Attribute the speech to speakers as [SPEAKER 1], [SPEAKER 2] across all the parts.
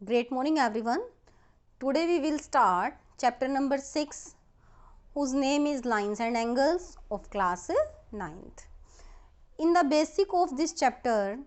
[SPEAKER 1] Great morning everyone. Today we will start chapter number 6 whose name is Lines and Angles of class 9th. In the basic of this chapter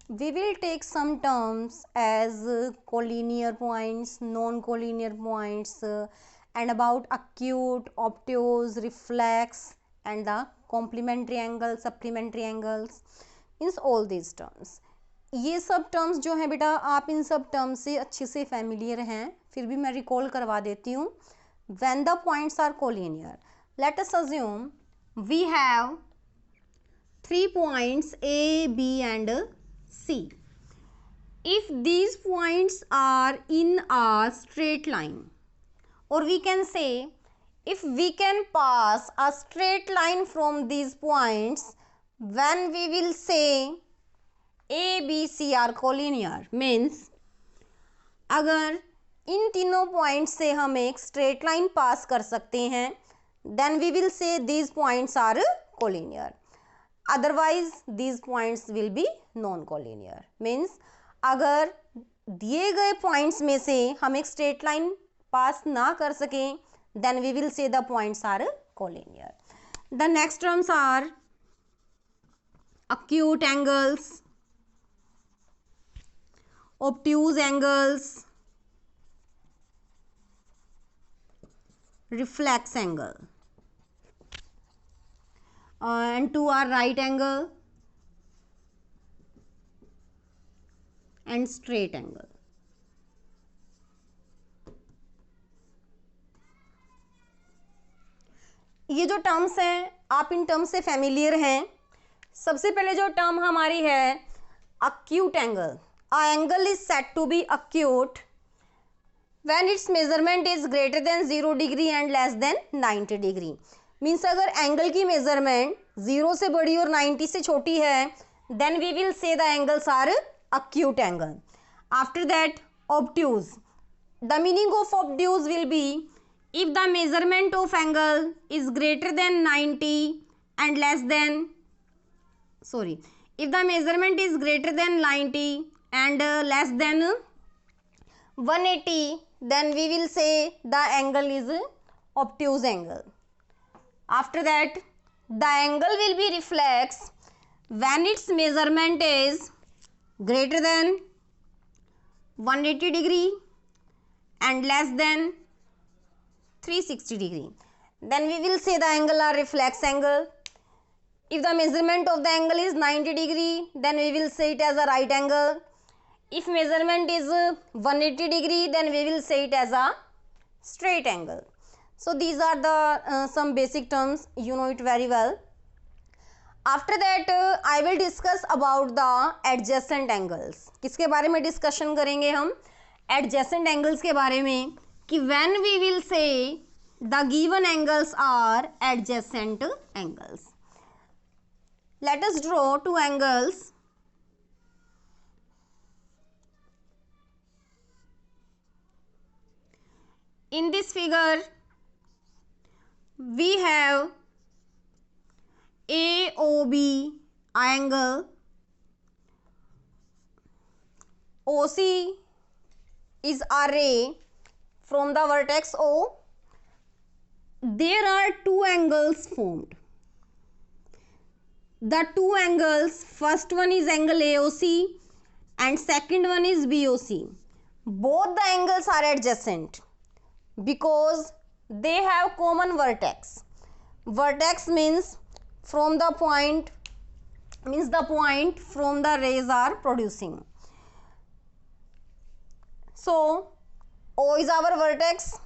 [SPEAKER 1] we will take some terms as collinear points, non-collinear points and about acute, obtuse, reflex and the complementary angles, supplementary angles, means all these terms. ये सब terms जो हैं बेटा आप इन सब terms से अच्छे से फैमिलियर हैं, फिर भी मैं रिकॉल करवा देती हूँ. When the points are collinear, let us assume we have 3 points A, B and C. If these points are in a straight line, or we can say if we can pass a straight line from these points, when we will say A, B, C are collinear, means अगर इन तीनों point से हम एक straight line पास कर सकते हैं then we will say these points are collinear, otherwise these points will be non collinear. Means अगर दिए गए पॉइंट्स में से हम एक स्ट्रेट लाइन पास ना कर सकें then we will say the points are collinear. The next terms are acute angles, obtuse angles, reflex angle, and 2 are right angle and straight angle. ये जो टर्म्स हैं आप इन टर्म्स से फैमिलियर हैं. सबसे पहले जो टर्म हमारी है acute angle. A angle is said to be acute when its measurement is greater than 0 degree and less than 90 degree. Means अगर एंगल की मेजरमेंट 0 से बड़ी और 90 से छोटी है then we will say the angles are acute angle. After that obtuse. The meaning of obtuse will be if the measurement of angle is greater than 90 and less than if the measurement is greater than 90 and less than 180 then we will say the angle is obtuse angle. After that the angle will be reflex when its measurement is greater than 180 degree and less than 360 degree, then we will say the angle are reflex angle. If the measurement of the angle is 90 degree then we will say it as a right angle. If measurement is 180 degree then we will say it as a straight angle. So these are the some basic terms, you know it very well. After that I will discuss about the adjacent angles. किसके बारे में discussion करेंगे हम? Adjacent angles के बारे में कि when we will say the given angles are adjacent angles. Let us draw two angles. In this figure we have AOB angle, OC is a ray from the vertex O. There are two angles formed. The two angles, first one is angle AOC and second one is BOC. Both the angles are adjacent because they have common vertex. Vertex means from the point, means the point from the rays are producing. So O is our vertex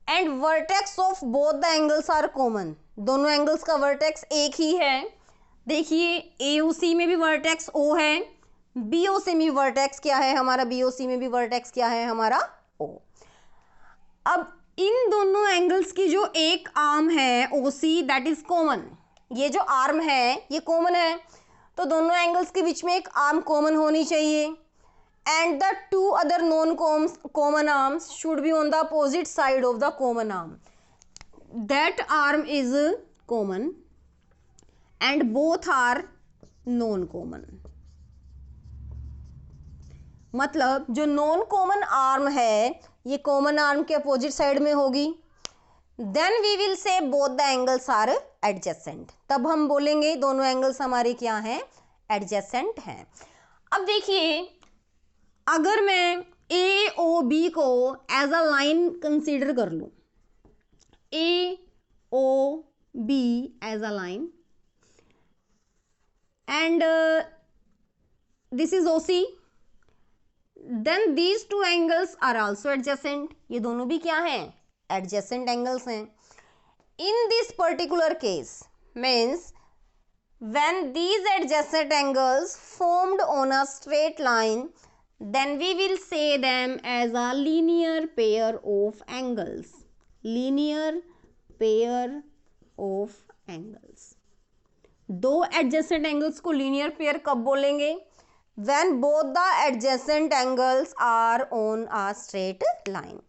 [SPEAKER 1] and vertex of both the angles are common. दोनों angles का vertex एक ही है. देखिए AOC में भी vertex O है, BOC में vertex क्या है हमारा, BOC में भी वर्टेक्स क्या है हमारा O. अब इन दोनों एंगल्स की जो एक आर्म है OC दैट इज कॉमन, ये जो आर्म है ये कॉमन है तो दोनों एंगल्स के बीच में एक आर्म कॉमन होनी चाहिए. And the two other non-common arms should be on the opposite side of the common arm. That arm is common and both are non-common. मतलब जो नॉन कॉमन आर्म है ये कॉमन आर्म के opposite side में होगी, then we will say both the angles are adjacent. तब हम बोलेंगे दोनों एंगल्स हमारे क्या हैं, एडजेसेंट हैं। अब देखिए अगर मैं ए ओ बी को एज अ लाइन कंसीडर कर लूं, A O B as a line and this is O C, then these two angles are also adjacent. ये दोनों भी क्या हैं, एडजेसेंट एंगल्स हैं। In this particular case means when these adjacent angles formed on a straight line, then we will say them as a linear pair of angles. Linear pair of angles. दो adjacent angles को linear pair कब बोलेंगे, when both the adjacent angles are on a straight line.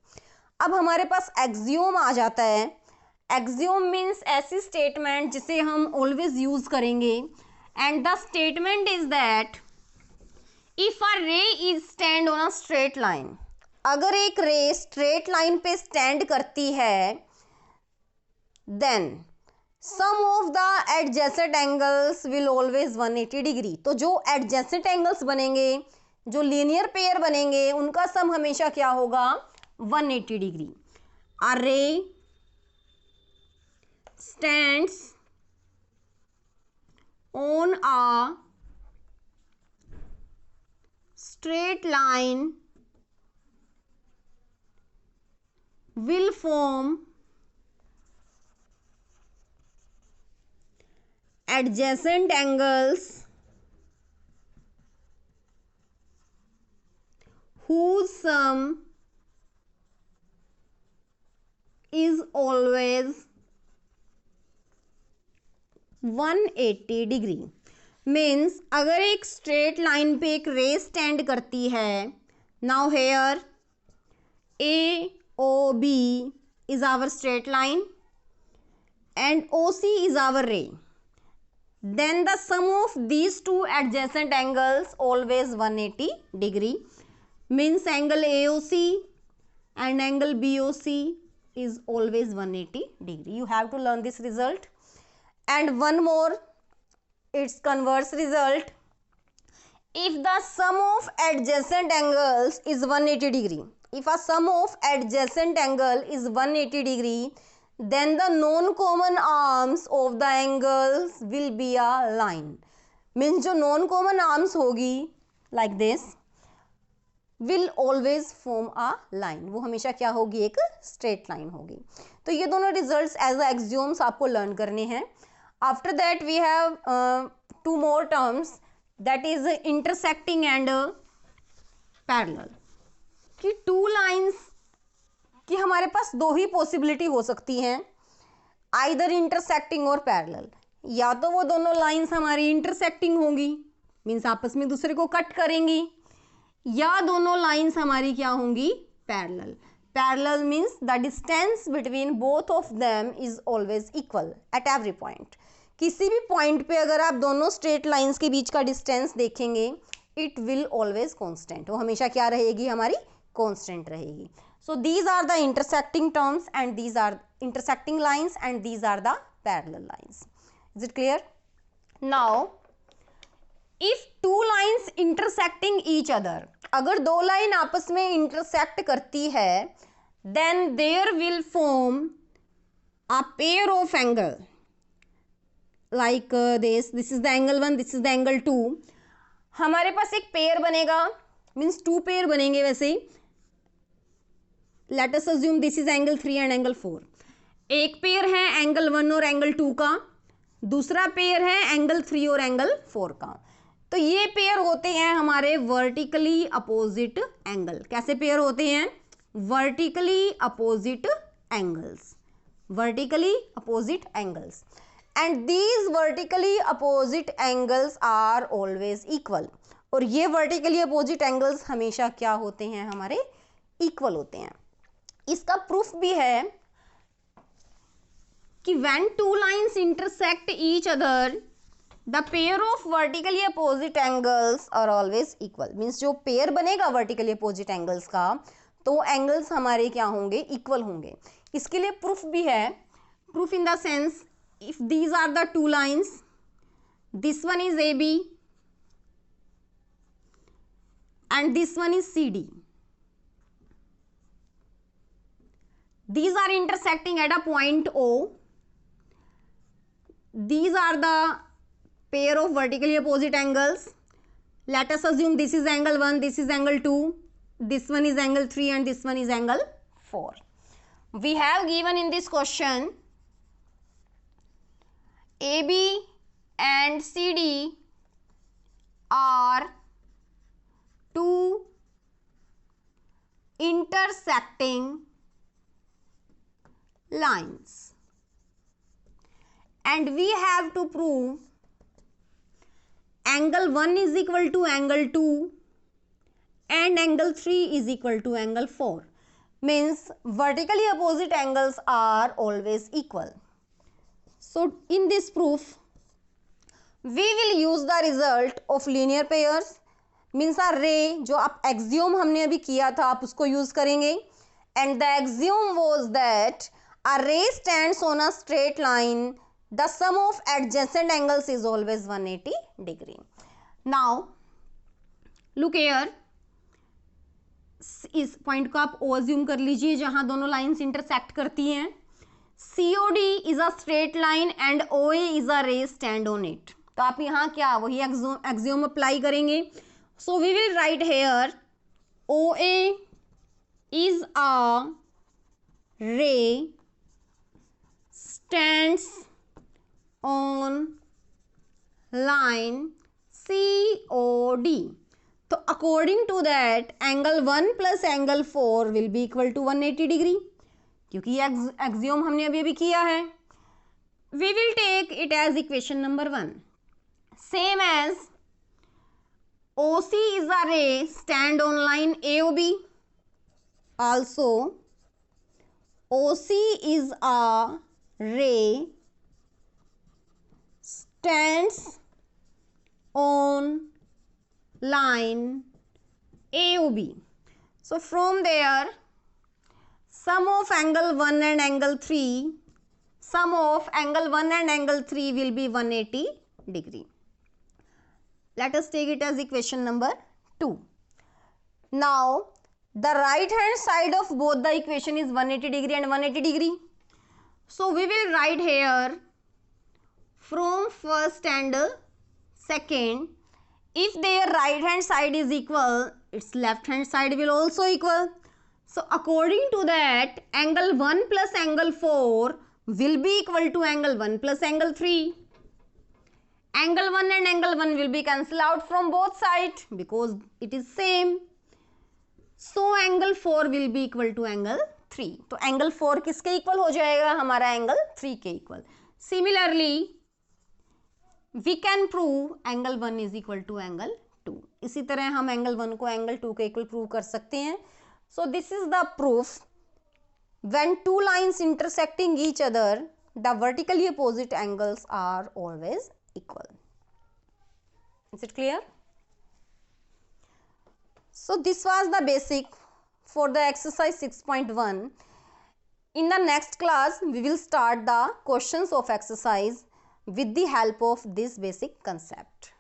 [SPEAKER 1] अब हमारे पास axiom आ जाता है। Axiom means ऐसी statement जिसे हम ऑलवेज यूज करेंगे, and the statement is that if a ray is stand on a straight line, अगर एक रे स्ट्रेट लाइन पे स्टैंड करती है, then sum of the adjacent angles will always 180 degree. तो जो एडजेसेंट एंगल्स बनेंगे, जो लीनियर पेयर बनेंगे, उनका सम हमेशा क्या होगा, 180 डिग्री। अ रे stands on a straight line will form adjacent angles whose sum is always 180 degree. Means अगर एक स्ट्रेट लाइन पे एक रे स्टैंड करती है, now here A O B is our straight line and O C is our ray, then the sum of these two adjacent angles always 180 degree. Means angle A O C and angle B O C is always 180 degree. You have to learn this result. And one more, its converse result. If the sum of adjacent angles is 180 degree, if a sum of adjacent angle is 180 degree, then the non-common arms of the angles will be a line. Means जो non-common arms होगी like this will always form a line, वो हमेशा क्या होगी, एक straight line होगी। तो ये दोनों results as a axioms आपको learn करने हैं। After that we have two more terms, that is intersecting and parallel। कि two lines की हमारे पास दो ही possibility हो सकती हैं, either intersecting और parallel। या तो वो दोनों lines हमारी intersecting होंगी, means आपस में दूसरे को cut करेंगी, या दोनों लाइंस हमारी क्या होंगी, parallel. Parallel means the distance between both of them is always equal at every point. किसी भी पॉइंट पे अगर आप दोनों स्ट्रेट लाइंस के बीच का डिस्टेंस देखेंगे, इट विल ऑलवेज कांस्टेंट, वो हमेशा क्या रहेगी, हमारी कांस्टेंट रहेगी। So these are the intersecting terms and these are intersecting lines and these are the parallel lines. Is it clear? Now if two lines intersecting each other, अगर दो line आपस में इंटरसेक्ट करती है, then there will form a pair of angle like this is the angle 1, this is the angle 2। हमारे पास एक pair बनेगा, means to pair बनेंगे। वैसे late us assume this is angle 3 and angle 4। एक पेयर है angle 1 और angle 2 का, दूसरा पेयर है एंगल 3 और एंगल 4 का। तो ये पेयर होते हैं हमारे वर्टिकली अपोजिट एंगल। कैसे पेयर होते हैं, vertically opposite angles, vertically opposite angles, and these vertically opposite angles are always equal. और ये वर्टिकली अपोजिट एंगल्स हमेशा क्या होते हैं, हमारे इक्वल होते हैं। इसका प्रूफ भी है कि when two lines intersect each other, the pair of vertically opposite angles are always equal, means जो पेयर बनेगा वर्टिकली अपोजिट एंगल्स का तो एंगल्स हमारे क्या होंगे, इक्वल होंगे। इसके लिए प्रूफ भी है, proof in the sense if these are the two lines, this one is A B and this one is CD. These are intersecting at a point O. These are the pair of vertically opposite angles. Let us assume this is angle 1, this is angle 2, this one is angle 3 and this one is angle 4. We have given in this question AB and CD are two intersecting lines and we have to prove angle 1 is equal to angle 2 and angle 3 is equal to angle 4, means vertically opposite angles are always equal. So in this proof we will use the result of linear pairs, means are ray, जो आप axiom हमने अभी किया था आप उसको use करेंगे। And the axiom was that a ray stands on a straight line, the sum of adjacent angles is always 180 degree. Now look here, इस पॉइंट को आप ओ अज्यूम कर लीजिए जहां दोनों लाइंस इंटरसेक्ट करती हैं। COD is a straight line and OA is a रे स्टैंड ऑन इट। तो आप यहाँ क्या वही एक्सियोम अप्लाई करेंगे। So we will write here OA is a ray stands on line COD. तो according to that angle 1 plus angle 4 will be equal to 180 degree, क्योंकि axiom हमने अभी किया है। We will take it as equation number 1. Same as OC is a ray stand on line AOB. Also OC is a ray stands on line AOB. So from there sum of angle 1 and angle 3, sum of angle 1 and angle 3 will be 180 degree. Let us take it as equation number 2. Now the right hand side of both the equation is 180 degree and 180 degree. So we will write here from first and second, if their right hand side is equal, its left hand side will also equal. So according to that angle 1 plus angle 4 will be equal to angle 1 plus angle 3. Angle 1 and angle 1 will be cancelled out from both sides because it is same. So angle 4 will be equal to angle 3. तो angle 4 किसके equal हो जाएगा, हमारा angle 3 के equal. Similarly we can prove angle 1 is equal to angle 2. इसी तरह हम angle 1 को angle 2 के equal prove कर सकते हैं. So this is the proof when two lines intersecting each other the vertically opposite angles are always equal. Is it clear? So this was the basic for the exercise 6.1. In the next class we will start the questions of exercise with the help of this basic concept.